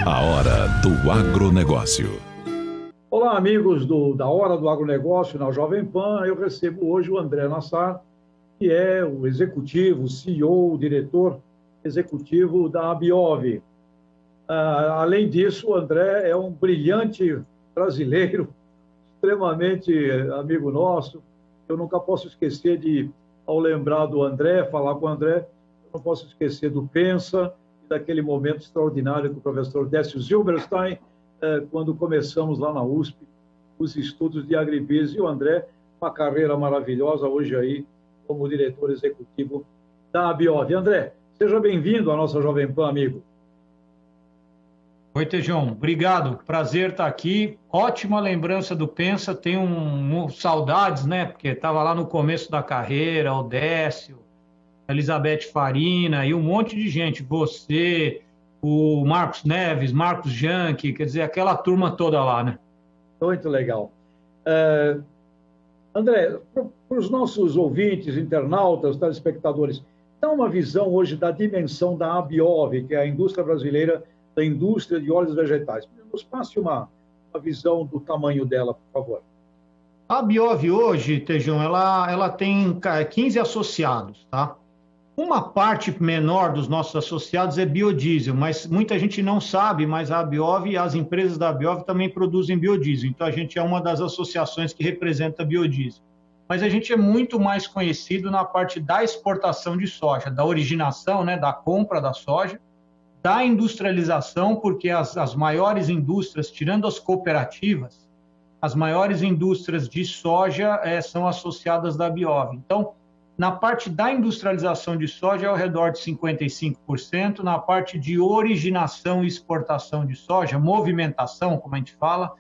A Hora do Agronegócio. Olá, amigos da Hora do Agronegócio na Jovem Pan. Eu recebo hoje o André Nassar, que é o executivo, CEO, diretor executivo da Abiov. Além disso, o André é um brilhante brasileiro, extremamente amigo nosso. Eu nunca posso esquecer ao lembrar do André, falar com o André, eu não posso esquecer do Pensa, daquele momento extraordinário com o professor Décio Zilberstein, quando começamos lá na USP os estudos de agribusiness. E o André, uma carreira maravilhosa hoje aí como diretor executivo da Abiov. André, seja bem-vindo à nossa Jovem Pan, amigo. Oi, Tejão. Obrigado. Prazer estar aqui. Ótima lembrança do Pensa. Tenho saudades, né? Porque estava lá no começo da carreira, o Décio, a Elizabeth Farina e um monte de gente. Você, o Marcos Neves, Marcos Janck, quer dizer, aquela turma toda lá, né? Muito legal. André, para os nossos ouvintes, internautas, telespectadores, dá uma visão hoje da dimensão da Abiov, que é a indústria brasileira da indústria de óleos vegetais. Nos passe uma visão do tamanho dela, por favor. A Abiov hoje, Tejão, ela tem 15 associados, tá? Uma parte menor dos nossos associados é biodiesel, mas muita gente não sabe, mas a Abiov e as empresas da Abiov também produzem biodiesel. Então, a gente é uma das associações que representa biodiesel. Mas a gente é muito mais conhecido na parte da exportação de soja, da originação, né, da compra da soja, da industrialização, porque as maiores indústrias, tirando as cooperativas, as maiores indústrias de soja são associadas da Abiov. Então, na parte da industrialização de soja é ao redor de 55%, na parte de originação e exportação de soja, movimentação, como a gente fala,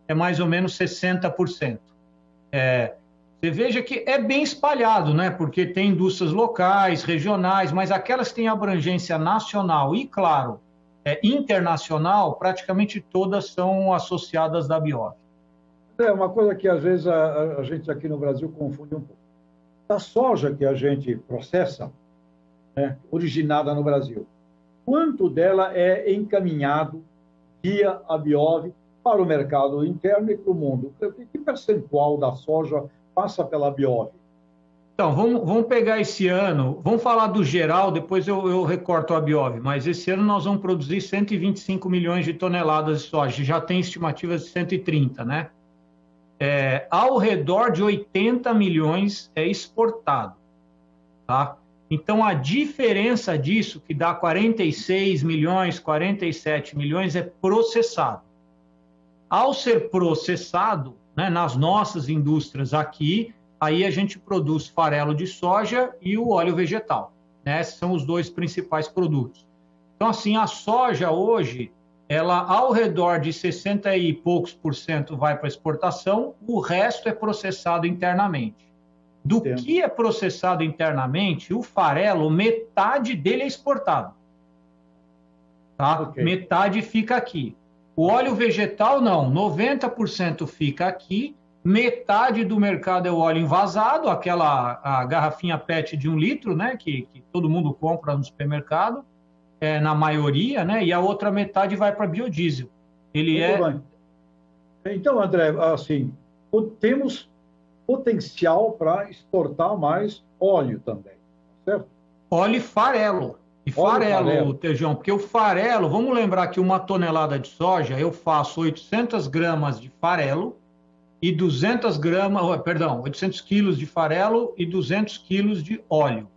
é mais ou menos 60%. Você veja que é bem espalhado, né? Porque tem indústrias locais, regionais, mas aquelas que têm abrangência nacional e, claro, internacional, praticamente todas são associadas da Abiov. É uma coisa que às vezes a gente aqui no Brasil confunde um pouco. Da soja que a gente processa, né, originada no Brasil, quanto dela é encaminhado via Abiov para o mercado interno e para o mundo? Que percentual da soja passa pela Abiov? Então, vamos pegar esse ano, vamos falar do geral, depois eu recorto a Abiov, mas esse ano nós vamos produzir 125 milhões de toneladas de soja, já tem estimativas de 130, né? Ao redor de 80 milhões é exportado, tá? Então, a diferença disso, que dá 46 milhões, 47 milhões, é processado. Ao ser processado, né, nas nossas indústrias aqui, aí a gente produz farelo de soja e o óleo vegetal, né? Esses são os dois principais produtos. Então, assim, a soja hoje, ela ao redor de 60 e poucos por cento vai para exportação, o resto é processado internamente. Do Entendo. Que é processado internamente, o farelo, metade dele é exportado. Tá? Okay. Metade fica aqui. O óleo vegetal, não, 90% fica aqui, metade do mercado é o óleo envasado, a garrafinha PET de 1 litro, né, que todo mundo compra no supermercado, na maioria, né, e a outra metade vai para biodiesel. Muito bem. Então, André, assim, temos potencial para exportar mais óleo também, certo? Óleo e farelo. Farelo, Tejão, porque o farelo, vamos lembrar que uma tonelada de soja, eu faço 800 gramas de farelo e 800 quilos de farelo e 200 quilos de óleo.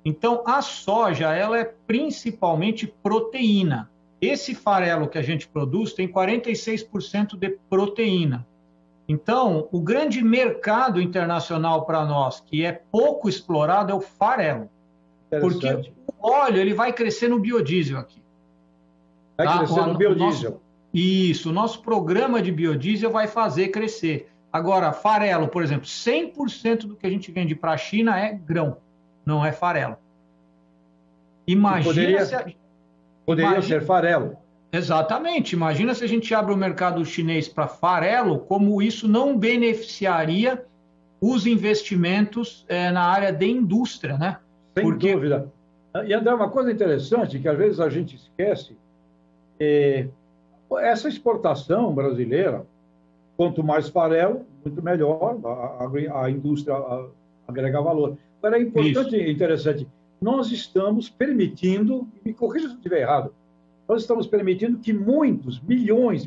Então, a soja, ela é principalmente proteína. Esse farelo que a gente produz tem 46% de proteína. Então, o grande mercado internacional para nós, que é pouco explorado, é o farelo. Porque o óleo ele vai crescer no biodiesel aqui. Vai crescer no biodiesel. O nosso programa de biodiesel vai fazer crescer. Agora, farelo, por exemplo, 100% do que a gente vende para a China é grão, não é farelo. Poderia ser farelo. Exatamente. Imagina se a gente abre o mercado chinês para farelo, como isso não beneficiaria os investimentos na área de indústria, né? Sem dúvida. E, André, uma coisa interessante que às vezes a gente esquece, essa exportação brasileira, quanto mais farelo, muito melhor, a indústria agrega valor. Agora, é importante e interessante, nós estamos permitindo, me corrija se eu estiver errado, nós estamos permitindo que muitos, milhões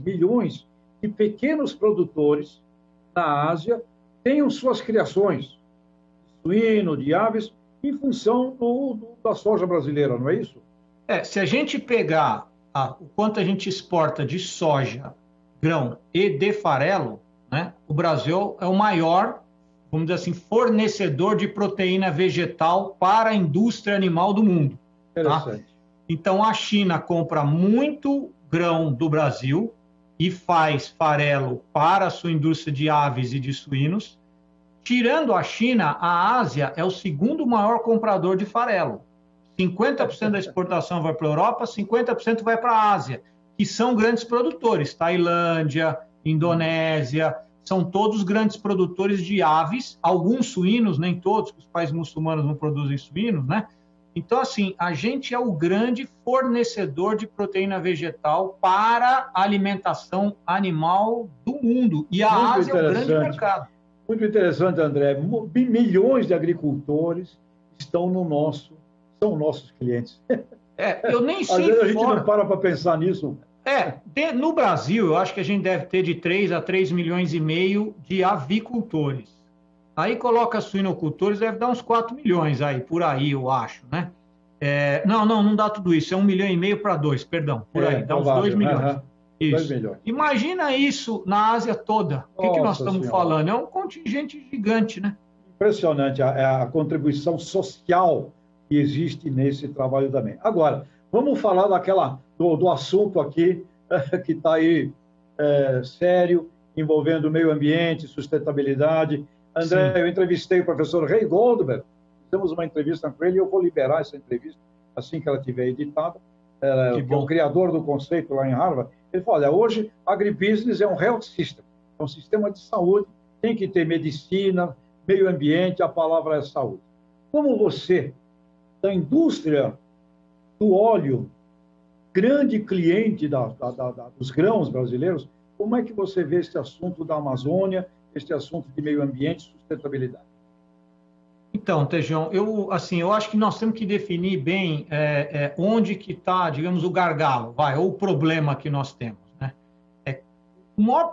de pequenos produtores na Ásia tenham suas criações, de suíno, de aves, em função da soja brasileira, não é isso? Se a gente pegar o quanto a gente exporta de soja, grão e de farelo, né, o Brasil é o maior, vamos dizer assim, fornecedor de proteína vegetal para a indústria animal do mundo. Interessante. Tá? Então, a China compra muito grão do Brasil e faz farelo para a sua indústria de aves e de suínos. Tirando a China, a Ásia é o segundo maior comprador de farelo. 50% da exportação vai para a Europa, 50% vai para a Ásia, que são grandes produtores. Tailândia, Indonésia, são todos grandes produtores de aves, alguns suínos, nem todos, os países muçulmanos não produzem suínos, né? Então, assim, a gente é o grande fornecedor de proteína vegetal para a alimentação animal do mundo. E a Ásia é o grande mercado. Muito interessante, André. Milhões de agricultores são nossos clientes. Eu nem sei. Às vezes a gente não para pensar nisso. No Brasil, eu acho que a gente deve ter de 3 a 3 milhões e meio de avicultores. Aí coloca suinocultores, deve dar uns 4 milhões aí, por aí, eu acho, né? Não dá tudo isso, é 1,5 milhão para 2, perdão, por aí, dá uns 2 milhões. Isso. 2 milhões. Imagina isso na Ásia toda. O que nós estamos falando? É um contingente gigante, né? Impressionante a contribuição social que existe nesse trabalho também. Agora, vamos falar do assunto aqui que está aí sério, envolvendo o meio ambiente, sustentabilidade. André, sim, eu entrevistei o professor Ray Goldberg, fizemos uma entrevista com ele e eu vou liberar essa entrevista assim que ela estiver editada, que é o criador do conceito lá em Harvard. Ele falou, olha, hoje agribusiness é um health system, é um sistema de saúde, tem que ter medicina, meio ambiente, a palavra é saúde. Como você, da indústria do óleo, grande cliente dos grãos brasileiros, como é que você vê esse assunto da Amazônia, este assunto de meio ambiente e sustentabilidade? Então, Tejão, eu acho que nós temos que definir bem onde que está, digamos, o gargalo, ou o problema que nós temos, né?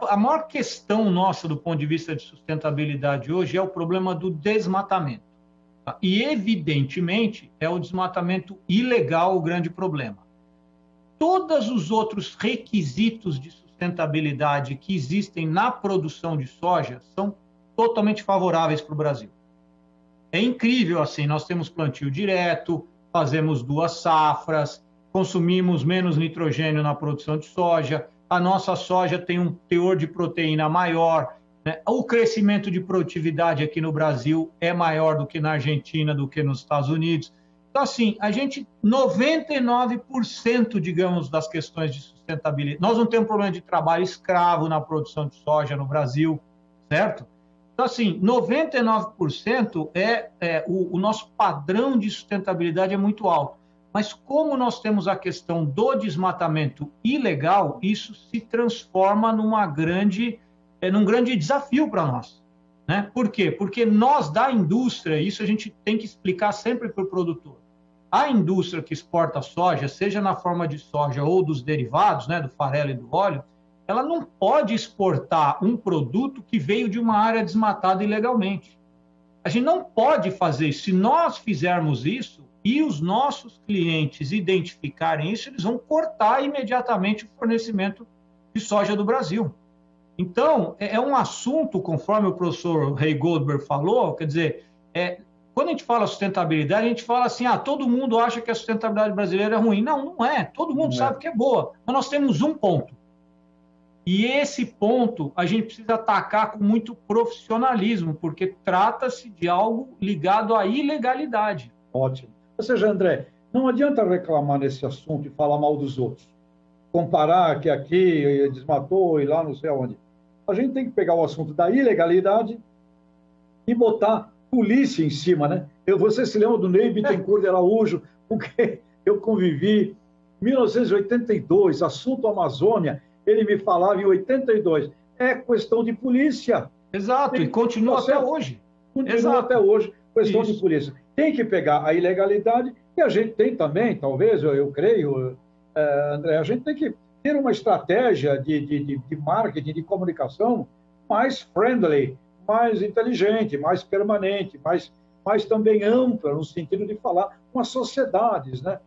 A maior questão nossa do ponto de vista de sustentabilidade hoje é o problema do desmatamento. Tá? E, evidentemente, é o desmatamento ilegal o grande problema. Todos os outros requisitos de sustentabilidade que existem na produção de soja são totalmente favoráveis para o Brasil. É incrível, assim, nós temos plantio direto, fazemos 2 safras, consumimos menos nitrogênio na produção de soja, a nossa soja tem um teor de proteína maior, né? O crescimento de produtividade aqui no Brasil é maior do que na Argentina, do que nos Estados Unidos. Então, assim, a gente, 99%, digamos, das questões de sustentabilidade, nós não temos problema de trabalho escravo na produção de soja no Brasil, certo? Então, assim, 99% o nosso padrão de sustentabilidade é muito alto. Mas como nós temos a questão do desmatamento ilegal, isso se transforma num grande desafio para nós. Né? Por quê? Porque nós, da indústria, isso a gente tem que explicar sempre para o produtor. A indústria que exporta soja, seja na forma de soja ou dos derivados, né, do farelo e do óleo, ela não pode exportar um produto que veio de uma área desmatada ilegalmente. A gente não pode fazer isso. Se nós fizermos isso e os nossos clientes identificarem isso, eles vão cortar imediatamente o fornecimento de soja do Brasil. Então, é um assunto, conforme o professor Ray Goldberg falou, quer dizer, quando a gente fala sustentabilidade, a gente fala assim, todo mundo acha que a sustentabilidade brasileira é ruim. Não, não é. Todo mundo sabe que é boa. Mas nós temos um ponto. E esse ponto a gente precisa atacar com muito profissionalismo, porque trata-se de algo ligado à ilegalidade. Ótimo. Ou seja, André, não adianta reclamar nesse assunto e falar mal dos outros. Comparar que aqui desmatou e lá não sei aonde. A gente tem que pegar o assunto da ilegalidade e botar polícia em cima, né? Você se lembra do Ney Bittencourt de Araújo, com quem eu convivi em 1982, assunto Amazônia, ele me falava em 82. É questão de polícia. Exato, e continua até hoje. Continua até hoje, questão de polícia. Tem que pegar a ilegalidade, e a gente tem também, talvez, eu creio, André, a gente tem que ter uma estratégia de marketing, de comunicação mais friendly, mais inteligente, mais permanente, mais também ampla, no sentido de falar com as sociedades, né,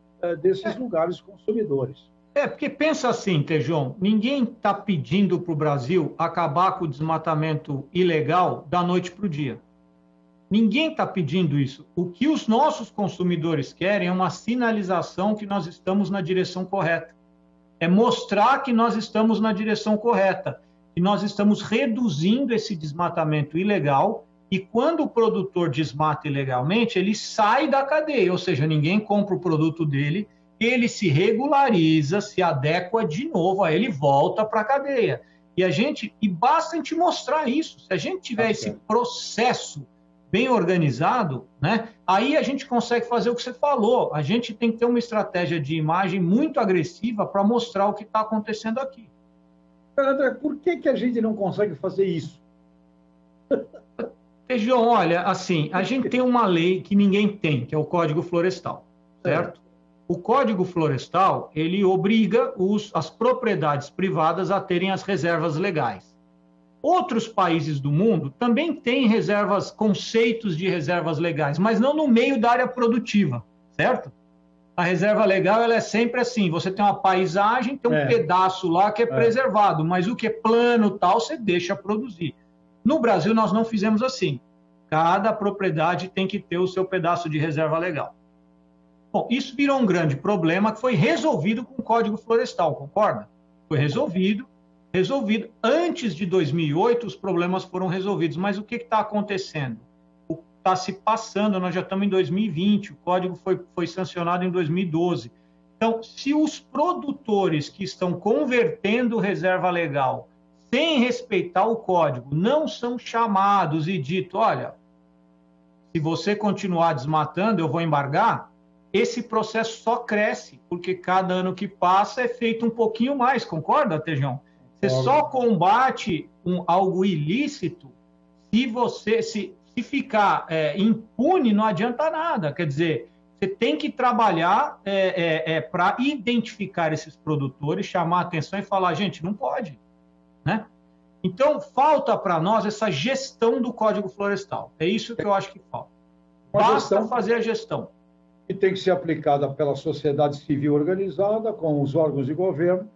desses lugares consumidores. Porque pensa assim, Tejon, ninguém está pedindo para o Brasil acabar com o desmatamento ilegal da noite para o dia. Ninguém está pedindo isso. O que os nossos consumidores querem é uma sinalização que nós estamos na direção correta. É mostrar que nós estamos na direção correta, que nós estamos reduzindo esse desmatamento ilegal, e quando o produtor desmata ilegalmente, ele sai da cadeia, ou seja, ninguém compra o produto dele, ele se regulariza, se adequa de novo, aí ele volta para a cadeia. E basta a gente mostrar isso. Se a gente tiver esse processo bem organizado, né, aí a gente consegue fazer o que você falou. A gente tem que ter uma estratégia de imagem muito agressiva para mostrar o que está acontecendo aqui. André, por que a gente não consegue fazer isso? João, olha, assim, a gente tem uma lei que ninguém tem, que é o Código Florestal, certo? O Código Florestal, ele obriga as propriedades privadas a terem as reservas legais. Outros países do mundo também têm reservas, conceitos de reservas legais, mas não no meio da área produtiva, certo? A reserva legal, ela é sempre assim, você tem uma paisagem, tem um pedaço lá que é preservado, mas o que é plano tal, você deixa produzir. No Brasil, nós não fizemos assim. Cada propriedade tem que ter o seu pedaço de reserva legal. Bom, isso virou um grande problema que foi resolvido com o Código Florestal, concorda? Foi resolvido. Antes de 2008, os problemas foram resolvidos. Mas o que está acontecendo? Está se passando, nós já estamos em 2020, o Código foi sancionado em 2012. Então, se os produtores que estão convertendo reserva legal sem respeitar o Código não são chamados e dito, olha, se você continuar desmatando, eu vou embargar, esse processo só cresce, porque cada ano que passa é feito um pouquinho mais, concorda, Tejão? Você só combate algo ilícito se ficar impune, não adianta nada. Quer dizer, você tem que trabalhar para identificar esses produtores, chamar a atenção e falar, gente, não pode, né? Então, falta para nós essa gestão do Código Florestal. É isso que eu acho que falta. Basta fazer a gestão. E tem que ser aplicada pela sociedade civil organizada, com os órgãos de governo,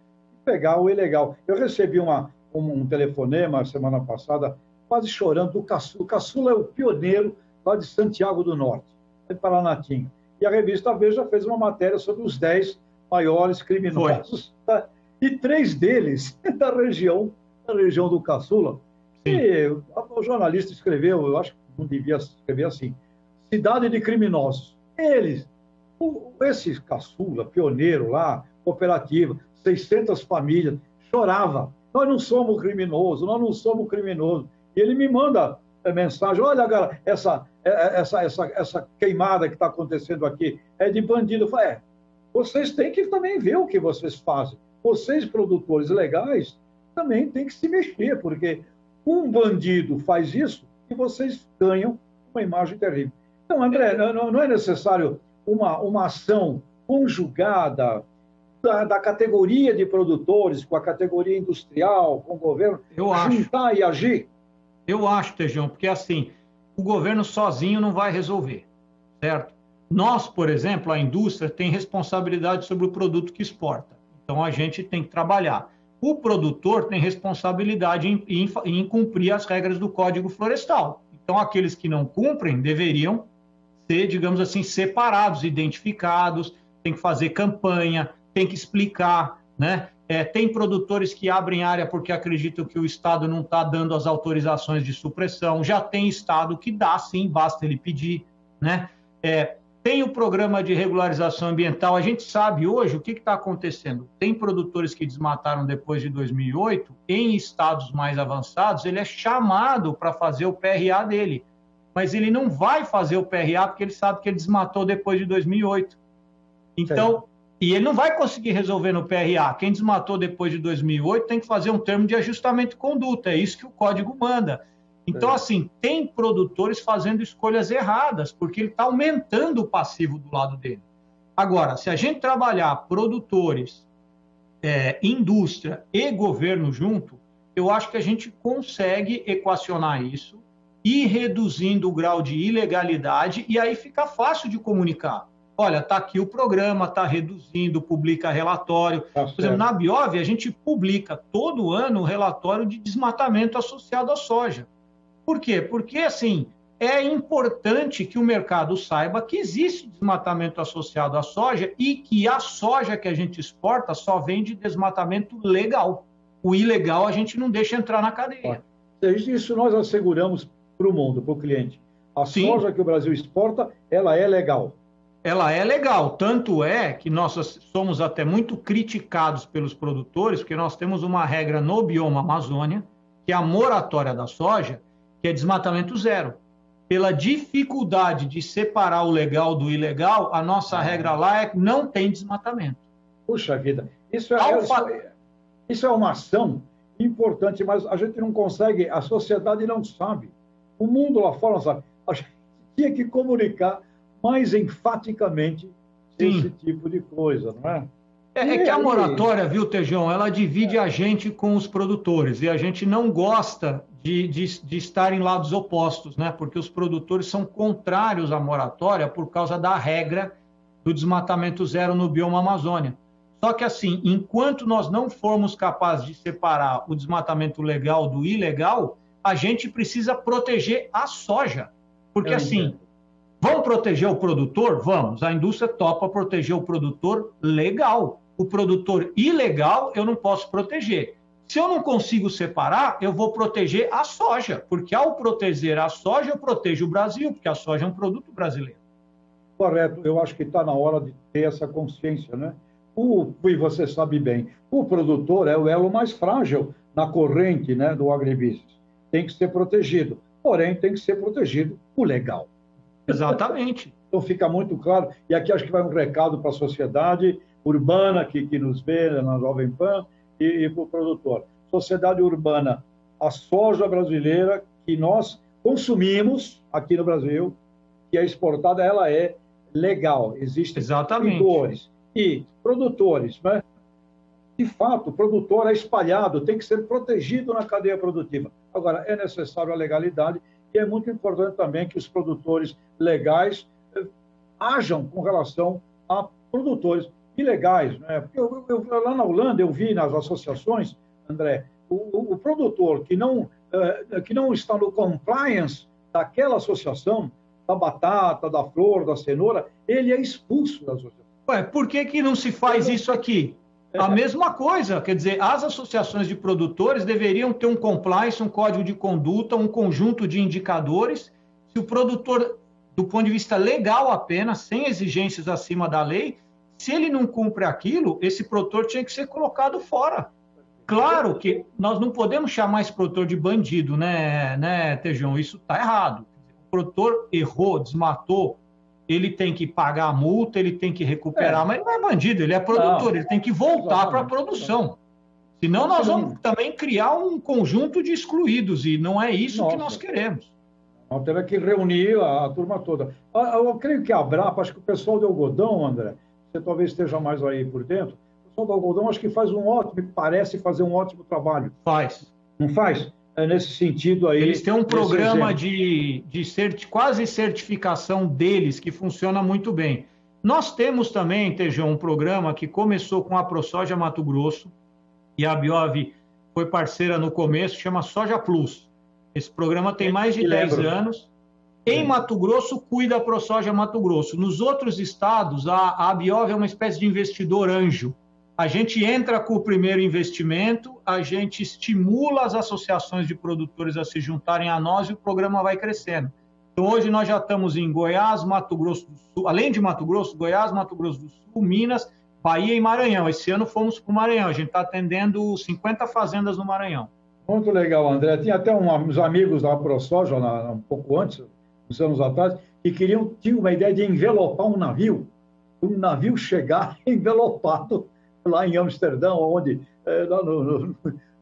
pegar o ilegal. Eu recebi um telefonema semana passada, quase chorando, do Caçula. O Caçula é o pioneiro lá de Santiago do Norte, de Paranatinga. E a revista Veja fez uma matéria sobre os 10 maiores criminosos. Tá? E 3 deles da região do Caçula. E o jornalista escreveu, eu acho que não devia escrever assim, cidade de criminosos. Eles, esse Caçula, pioneiro lá, cooperativa, 600 famílias, chorava. Nós não somos criminosos, nós não somos criminosos. E ele me manda mensagem, olha, cara, essa queimada que está acontecendo aqui é de bandido. Eu falei, vocês têm que também ver o que vocês fazem. Vocês, produtores legais, também têm que se mexer, porque um bandido faz isso e vocês ganham uma imagem terrível. Então, André, não é necessário uma ação conjugada da categoria de produtores com a categoria industrial, com o governo, juntar e agir? Eu acho, Tejão, porque assim, o governo sozinho não vai resolver, certo? Nós, por exemplo, a indústria tem responsabilidade sobre o produto que exporta. Então, a gente tem que trabalhar. O produtor tem responsabilidade em cumprir as regras do Código Florestal. Então, aqueles que não cumprem deveriam ser, digamos assim, separados, identificados, tem que fazer campanha, tem que explicar, né? Tem produtores que abrem área porque acreditam que o Estado não está dando as autorizações de supressão, já tem Estado que dá, sim, basta ele pedir, né? Tem o programa de regularização ambiental, a gente sabe hoje o que está acontecendo. Tem produtores que desmataram depois de 2008, em estados mais avançados, ele é chamado para fazer o PRA dele, mas ele não vai fazer o PRA porque ele sabe que ele desmatou depois de 2008. Então, e ele não vai conseguir resolver no PRA. Quem desmatou depois de 2008 tem que fazer um termo de ajustamento de conduta. É isso que o código manda. Então, assim, tem produtores fazendo escolhas erradas, porque ele está aumentando o passivo do lado dele. Agora, se a gente trabalhar produtores, indústria e governo junto, eu acho que a gente consegue equacionar isso, ir reduzindo o grau de ilegalidade, e aí fica fácil de comunicar. Olha, está aqui o programa, está reduzindo, publica relatório. Por exemplo, na Biov, a gente publica todo ano o relatório de desmatamento associado à soja. Por quê? Porque, assim, é importante que o mercado saiba que existe desmatamento associado à soja e que a soja que a gente exporta só vem de desmatamento legal. O ilegal a gente não deixa entrar na cadeia. Isso nós asseguramos para o mundo, para o cliente. A soja que o Brasil exporta, ela é legal. Ela é legal, tanto é que nós somos até muito criticados pelos produtores, porque nós temos uma regra no bioma Amazônia, que é a moratória da soja, que é desmatamento zero. Pela dificuldade de separar o legal do ilegal, a nossa regra lá é que não tem desmatamento. Puxa vida, isso é uma ação importante, mas a gente não consegue, a sociedade não sabe. O mundo lá fora não sabe. A gente tinha que comunicar mais enfaticamente esse tipo de coisa, não é? É que a moratória, viu, Tejão, ela divide a gente com os produtores, e a gente não gosta de estar em lados opostos, né? Porque os produtores são contrários à moratória por causa da regra do desmatamento zero no bioma Amazônia. Só que, assim, enquanto nós não formos capazes de separar o desmatamento legal do ilegal, a gente precisa proteger a soja. Porque, assim, vamos proteger o produtor? Vamos. A indústria topa proteger o produtor legal. O produtor ilegal eu não posso proteger. Se eu não consigo separar, eu vou proteger a soja, porque ao proteger a soja, eu protejo o Brasil, porque a soja é um produto brasileiro. Correto. Eu acho que está na hora de ter essa consciência, né? E você sabe bem, o produtor é o elo mais frágil na corrente, né, do agribusiness. Tem que ser protegido, porém tem que ser protegido o legal. Exatamente. Então fica muito claro, e aqui acho que vai um recado para a sociedade urbana que nos vê na Jovem Pan e para o produtor. Sociedade urbana, a soja brasileira que nós consumimos aqui no Brasil, que é exportada, ela é legal. Existem produtores e produtores, né? De fato, o produtor é espalhado, tem que ser protegido na cadeia produtiva. Agora, é necessário a legalidade e é muito importante também que os produtores legais ajam com relação a produtores ilegais, né? Porque lá na Holanda, eu vi nas associações, André, o produtor que não está no compliance daquela associação, da batata, da flor, da cenoura, ele é expulso da associação. Ué, por que não se faz isso aqui? A mesma coisa, quer dizer, as associações de produtores deveriam ter um compliance, um código de conduta, um conjunto de indicadores. Se o produtor, do ponto de vista legal apenas, sem exigências acima da lei, se ele não cumpre aquilo, esse produtor tinha que ser colocado fora. Claro que nós não podemos chamar esse produtor de bandido, né, Tejão? Isso está errado. O produtor errou, desmatou, ele tem que pagar a multa, ele tem que recuperar, mas ele não é bandido, ele é produtor, ele tem que voltar para a produção. Senão nós vamos também criar um conjunto de excluídos, e não é isso que nós queremos. Nós temos que reunir a turma toda. Eu creio que a Abrapa, acho que o pessoal do algodão, André, você talvez esteja mais aí por dentro, o pessoal do algodão acho que parece fazer um ótimo trabalho. Faz. Não faz? É nesse sentido aí. Eles têm um programa de quase certificação deles que funciona muito bem. Nós temos também, Tejão, um programa que começou com a ProSoja Mato Grosso, e a Biov foi parceira no começo, chama Soja Plus. Esse programa tem mais de 10 anos. Em Mato Grosso, cuida a ProSoja Mato Grosso. Nos outros estados, a Biov é uma espécie de investidor anjo. A gente entra com o primeiro investimento, a gente estimula as associações de produtores a se juntarem a nós e o programa vai crescendo. Então, hoje nós já estamos em Goiás, Mato Grosso do Sul, além de Mato Grosso, Goiás, Mato Grosso do Sul, Minas, Bahia e Maranhão. Esse ano fomos para o Maranhão, a gente está atendendo 50 fazendas no Maranhão. Muito legal, André. Tinha até uns amigos da ProSoja, um pouco antes, uns anos atrás, que tinham uma ideia de envelopar um navio um navio chegar envelopado lá em Amsterdã, onde,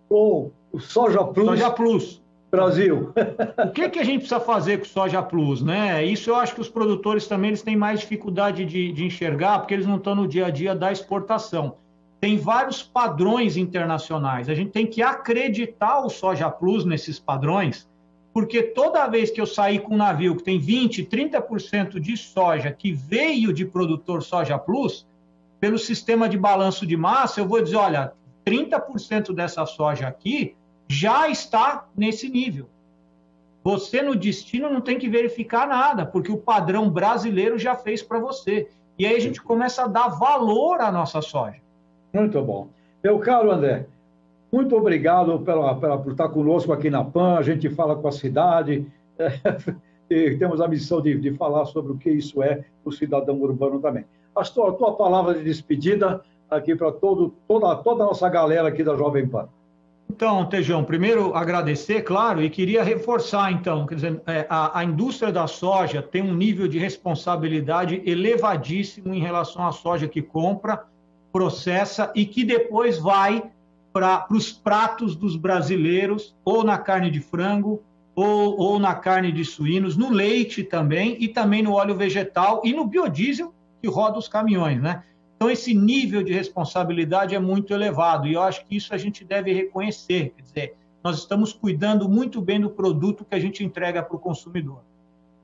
com o Soja Plus. Soja Plus. Brasil. O que a gente precisa fazer com o Soja Plus, né? Isso eu acho que os produtores também eles têm mais dificuldade de enxergar, porque eles não estão no dia a dia da exportação. Tem vários padrões internacionais. A gente tem que acreditar o Soja Plus nesses padrões, porque toda vez que eu sair com um navio que tem 20%, 30% de soja que veio de produtor Soja Plus, pelo sistema de balanço de massa, eu vou dizer, olha, 30% dessa soja aqui já está nesse nível. Você no destino não tem que verificar nada, porque o padrão brasileiro já fez para você. E aí a gente começa a dar valor à nossa soja. Muito bom. Meu caro André, muito obrigado por estar conosco aqui na PAN. A gente fala com a cidade, e temos a missão de falar sobre o que isso é o cidadão urbano também. A tua palavra de despedida aqui para toda a nossa galera aqui da Jovem Pan. Então, Tejão, primeiro agradecer, claro, e queria reforçar, então, quer dizer, a indústria da soja tem um nível de responsabilidade elevadíssimo em relação à soja que compra, processa e que depois vai para os pratos dos brasileiros, ou na carne de frango, ou na carne de suínos, no leite também, e também no óleo vegetal e no biodiesel que roda os caminhões, né? Então, esse nível de responsabilidade é muito elevado e eu acho que isso a gente deve reconhecer. Quer dizer, nós estamos cuidando muito bem do produto que a gente entrega para o consumidor.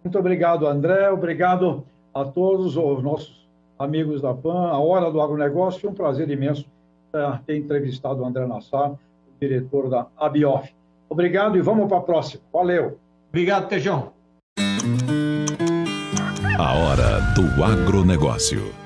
Muito obrigado, André. Obrigado a todos os nossos amigos da PAN. A Hora do Agronegócio, foi um prazer imenso ter entrevistado o André Nassar, o diretor da ABIOF. Obrigado e vamos para a próxima. Valeu. Obrigado, Tejão. A Hora do Agronegócio.